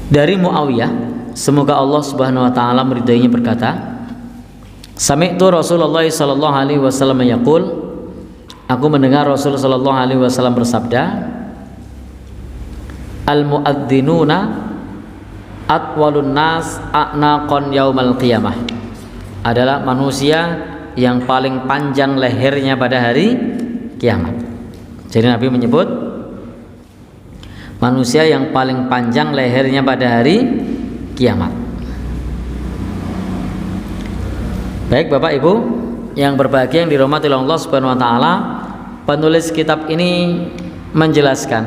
Dari Muawiyah, semoga Allah Subhanahu wa taala meridainya, berkata, Sami'tu Rasulullah sallallahu alaihi wasallam yaqul, aku mendengar Rasul sallallahu alaihi wasallam bersabda, al-muadzzinuna atwalun nas a'naqan yaumal qiyamah, adalah manusia yang paling panjang lehernya pada hari kiamat. Jadi Nabi menyebut manusia yang paling panjang lehernya pada hari kiamat. Baik Bapak Ibu yang berbahagia, yang dirahmati oleh Allah Subhanahu wa taala, penulis kitab ini menjelaskan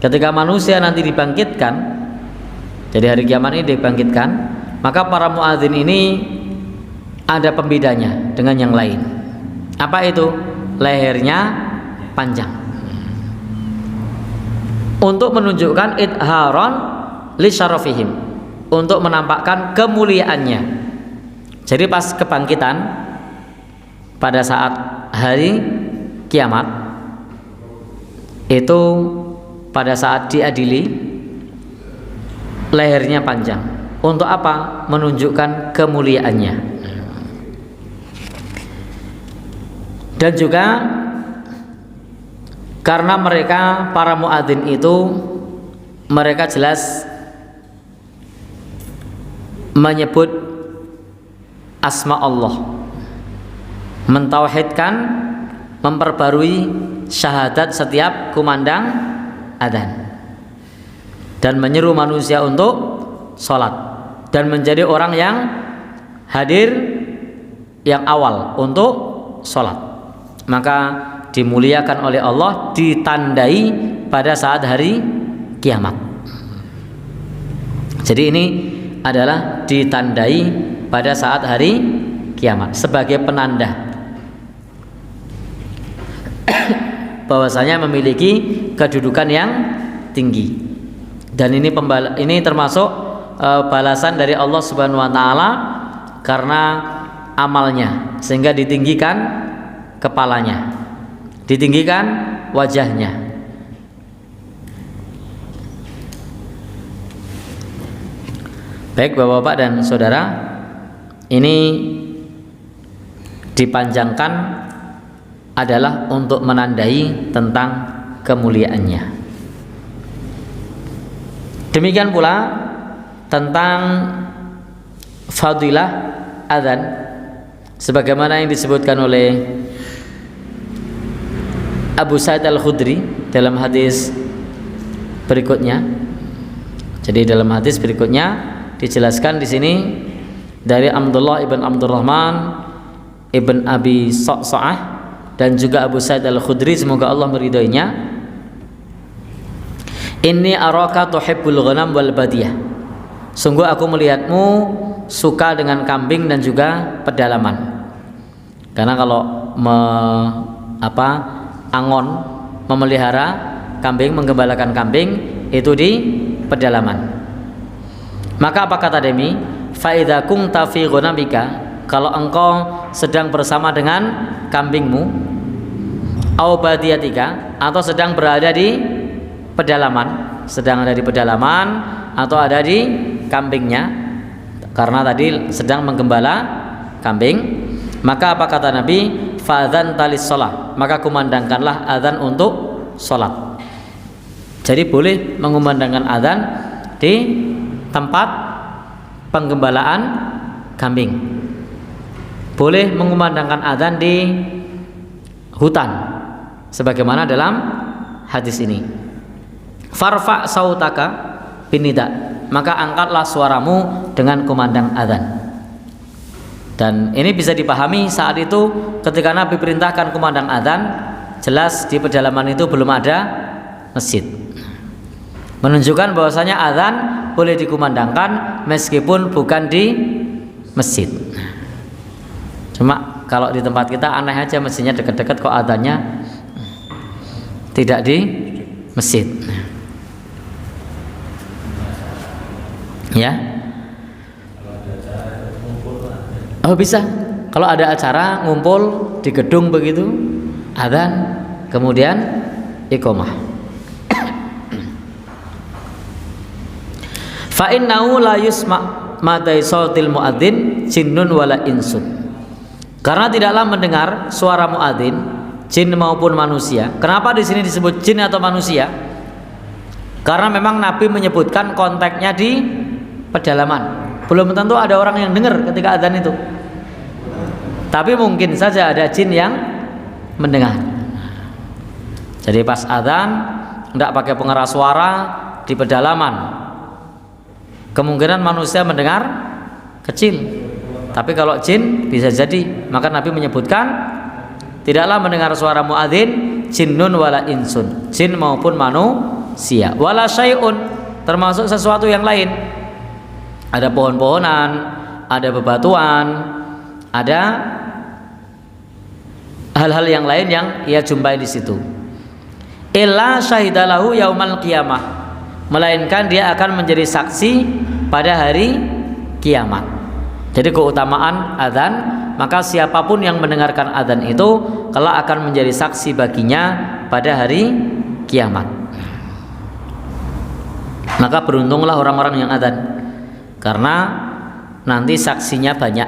ketika manusia nanti dibangkitkan, jadi hari kiamat ini dibangkitkan, maka para muadzin ini ada pembedanya dengan yang lain. Apa itu? Lehernya panjang, untuk menunjukkan idharon li syarafihim, untuk menampakkan kemuliaannya. Jadi pas kebangkitan pada saat hari kiamat itu, pada saat diadili, lehernya panjang. Untuk apa? Menunjukkan kemuliaannya. Dan juga karena mereka para muadzin itu, mereka jelas menyebut asma Allah, mentauhidkan, memperbarui syahadat setiap kumandang adzan, dan menyeru manusia untuk sholat, dan menjadi orang yang hadir yang awal untuk sholat. Maka dimuliakan oleh Allah, ditandai pada saat hari kiamat. Jadi ini adalah ditandai pada saat hari kiamat sebagai penanda bahwasanya memiliki kedudukan yang tinggi. Dan ini termasuk balasan dari Allah Subhanahu wa taala karena amalnya, sehingga ditinggikan kepalanya, ditinggikan wajahnya. Baik Bapak-bapak dan saudara, ini dipanjangkan adalah untuk menandai tentang kemuliaannya. Demikian pula tentang fadilah adzan, sebagaimana yang disebutkan oleh Abu Sa'id Al-Khudri dalam hadis berikutnya. Jadi dalam hadis berikutnya dijelaskan di sini dari Abdullah ibn Abdurrahman ibn Abi Sa'sa'ah dan juga Abu Sa'id Al-Khudri, semoga Allah meridhoinya, inni araka tuhibbul ghanam wal badiyah, sungguh aku melihatmu suka dengan kambing dan juga pedalaman. Karena kalau angon memelihara kambing, menggembalakan kambing itu di pedalaman. Maka apa kata Demi? Fa idza kunta fi ghanamika, kalau engkau sedang bersama dengan kambingmu, au badiyatika, atau sedang berada di pedalaman, sedang ada di pedalaman atau ada di kambingnya, karena tadi sedang menggembala kambing, maka apa kata Nabi? Fadzan talis shalah, maka kumandangkanlah adzan untuk sholat. Jadi boleh mengumandangkan adzan di tempat penggembalaan kambing, boleh mengumandangkan adzan di hutan, sebagaimana dalam hadis ini. Farfa sautaka binida, maka angkatlah suaramu dengan kumandang adzan. Dan ini bisa dipahami saat itu ketika Nabi perintahkan kumandang adzan, jelas di pedalaman itu belum ada masjid, menunjukkan bahwasanya adzan boleh dikumandangkan meskipun bukan di masjid. Cuma kalau di tempat kita aneh aja, mestinya dekat-dekat kok adzannya tidak di masjid. Ya. Oh bisa. Kalau ada acara ngumpul di gedung begitu, adzan kemudian iqamah. Fa innahu la yusma' madai sautil muadzin jinnun wala insun. Karena tidaklah mendengar suara muadzin jin maupun manusia. Kenapa di sini disebut jin atau manusia? Karena memang Nabi menyebutkan konteksnya di pedalaman. Belum tentu ada orang yang dengar ketika adzan itu. Tapi mungkin saja ada jin yang mendengar. Jadi pas adzan tidak pakai pengeras suara di pedalaman, kemungkinan manusia mendengar kecil. Tapi kalau jin bisa jadi. Maka Nabi menyebutkan tidaklah mendengar suara muadzin jinnun wala insun, jin maupun manusia, wala syai'un, termasuk sesuatu yang lain. Ada pohon-pohonan, ada bebatuan, ada hal-hal yang lain yang ia jumpai di situ. Illa syahidalahu yaumal qiyamah, melainkan dia akan menjadi saksi pada hari kiamat. Jadi keutamaan adzan, maka siapapun yang mendengarkan adzan itu kelak akan menjadi saksi baginya pada hari kiamat. Maka beruntunglah orang-orang yang adzan, karena nanti saksinya banyak.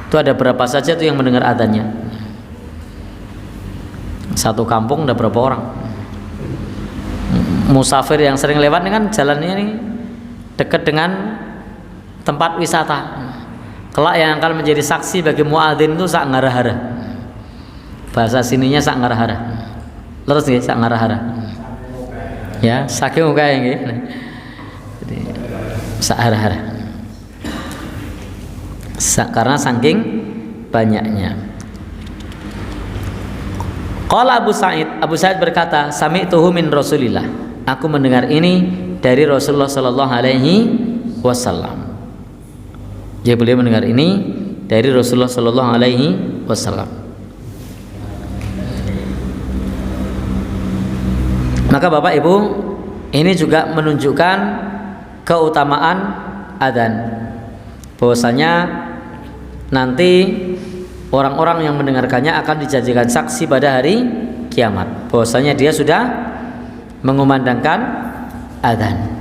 Itu ada berapa saja tuh yang mendengar adzannya? Satu kampung ada berapa orang? Musafir yang sering lewat kan jalannya ini dekat dengan tempat wisata. Kelak yang akan menjadi saksi bagi muadzin itu sak ngarahara. Bahasa sininya sak ngarahara. Terus nggih sak ngarahara. Ya, saking ukae nggih. Jadi sak ngarahara. Karena saking banyaknya. Qala Abu Sa'id berkata, sami'tuhu min Rasulillah. Aku mendengar ini dari Rasulullah sallallahu alaihi wasallam. Jadi beliau mendengar ini dari Rasulullah sallallahu alaihi wasallam. Maka Bapak Ibu, ini juga menunjukkan keutamaan adzan. Bahwasanya nanti orang-orang yang mendengarkannya akan dijadikan saksi pada hari kiamat, bahwasanya dia sudah mengumandangkan adzan.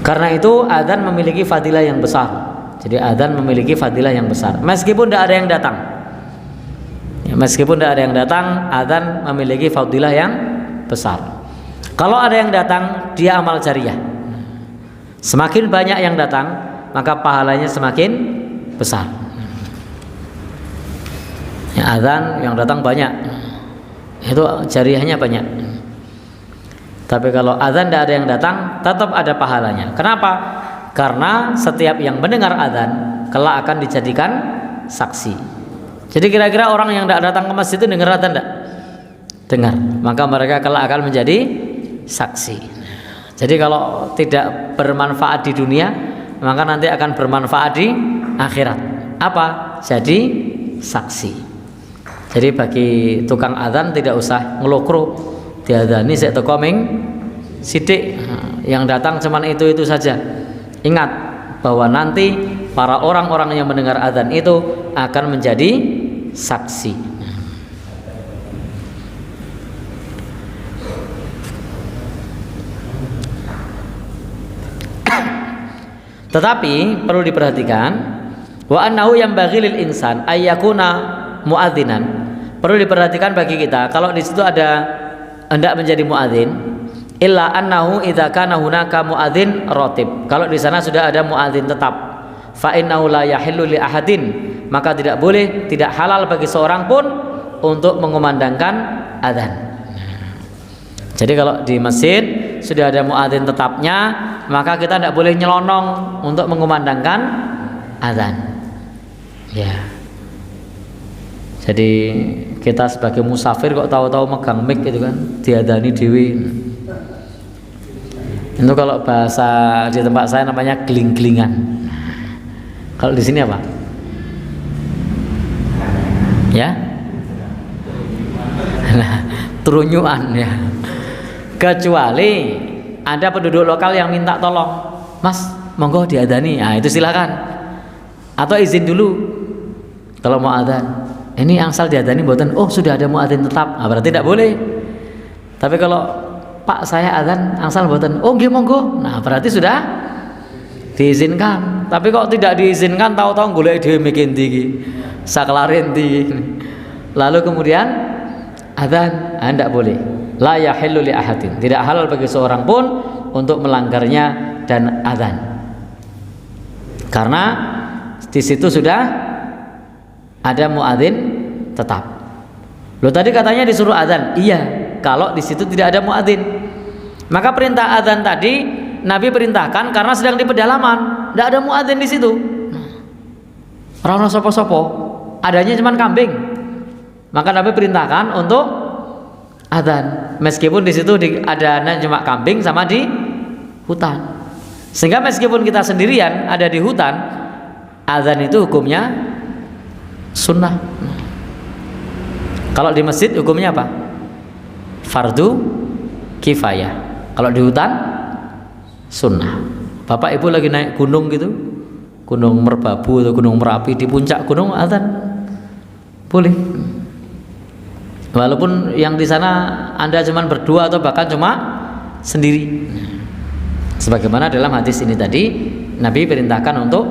Karena itu adzan memiliki fadilah yang besar. Jadi adzan memiliki fadilah yang besar. Meskipun tidak ada yang datang, ya, meskipun tidak ada yang datang, adzan memiliki fadilah yang besar. Kalau ada yang datang, dia amal jariah. Semakin banyak yang datang, maka pahalanya semakin besar. Ya, adzan yang datang banyak, itu jariahnya banyak. Tapi kalau adzan tidak ada yang datang, tetap ada pahalanya. Kenapa? Karena setiap yang mendengar adzan kelak akan dijadikan saksi. Jadi kira-kira orang yang tidak datang ke masjid itu dengar adzan tidak? Dengar. Maka mereka kelak akan menjadi saksi. Jadi kalau tidak bermanfaat di dunia, maka nanti akan bermanfaat di akhirat. Apa? Jadi saksi. Jadi bagi tukang adzan tidak usah ngelokro, diadzani sik teko ming sithik, yang datang cuman itu saja. Ingat bahwa nanti para orang-orang yang mendengar adzan itu akan menjadi saksi. Tetapi perlu diperhatikan, wa annahu yanbaghi lil insan ayyakuna muadzinan. Perlu diperhatikan bagi kita, kalau di situ ada hendak menjadi muadzin, illa annahu idza kana hunaka muadzin ratib. Kalau di sana sudah ada muadzin tetap, fa innahu la yahillu li ahadin, maka tidak boleh, tidak halal bagi seorang pun untuk mengumandangkan adzan. Jadi kalau di masjid sudah ada muadzin tetapnya, maka kita tidak boleh nyelonong untuk mengumandangkan adzan. Ya. Jadi kita sebagai musafir kok tahu-tahu megang mic gitu kan, diadzani dewi. Itu kalau bahasa di tempat saya namanya geling-gelingan. Kalau di sini apa? Ya? Nah, terunyuan ya. Kecuali ada penduduk lokal yang minta tolong, Mas, monggo diadzani, nah itu silakan. Atau izin dulu kalau mau adzan. Ini angsal diadzani mboten, oh sudah ada muadzin tetap, nah, berarti tidak boleh. Tapi kalau Pak saya adzan angsal mboten. Oh nggih monggo. Nah, berarti sudah diizinkan. Tapi kok tidak diizinkan, tahu-tahu golek dhewe mikir ndi iki. Saklare ndi. Lalu kemudian adzan, ndak boleh. La yahillu li ahadin. Tidak halal bagi seorang pun untuk melanggarnya dan adzan. Karena di situ sudah ada muadzin tetap. Loh tadi katanya disuruh adzan. Iya, kalau di situ tidak ada muadzin. Maka perintah adzan tadi Nabi perintahkan karena sedang di pedalaman, tidak ada muadzin di situ. Ora ono sapa-sapa, adanya cuma kambing. Maka Nabi perintahkan untuk adzan, meskipun di situ ada cuma kambing sama di hutan. Sehingga meskipun kita sendirian ada di hutan, adzan itu hukumnya sunnah. Kalau di masjid hukumnya apa? Fardu kifayah. Kalau di hutan sunnah. Bapak ibu lagi naik gunung gitu, Gunung Merbabu atau Gunung Merapi, di puncak gunung adzan boleh. Walaupun yang di sana Anda cuma berdua atau bahkan cuma sendiri. Sebagaimana dalam hadis ini tadi, Nabi perintahkan untuk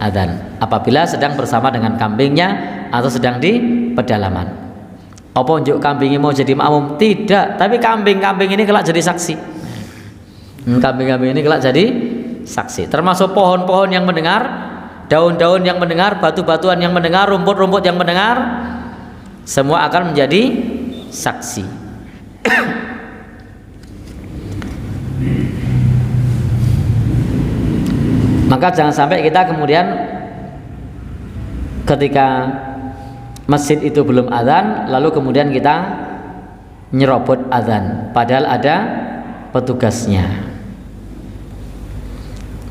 adzan apabila sedang bersama dengan kambingnya atau sedang di pedalaman. Apa unjuk kambingnya mau jadi makmum? Tidak, tapi kambing-kambing ini kelak jadi saksi. Kambing-kambing ini kelak jadi saksi. Termasuk pohon-pohon yang mendengar, daun-daun yang mendengar, batu-batuan yang mendengar, rumput-rumput yang mendengar, semua akan menjadi saksi. Maka jangan sampai kita kemudian ketika masjid itu belum adzan lalu kemudian kita nyerobot adzan padahal ada petugasnya.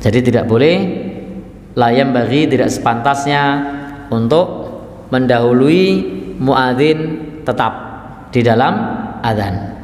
Jadi tidak boleh, layam bagi, tidak sepantasnya untuk mendahului muadzin tetap di dalam adzan.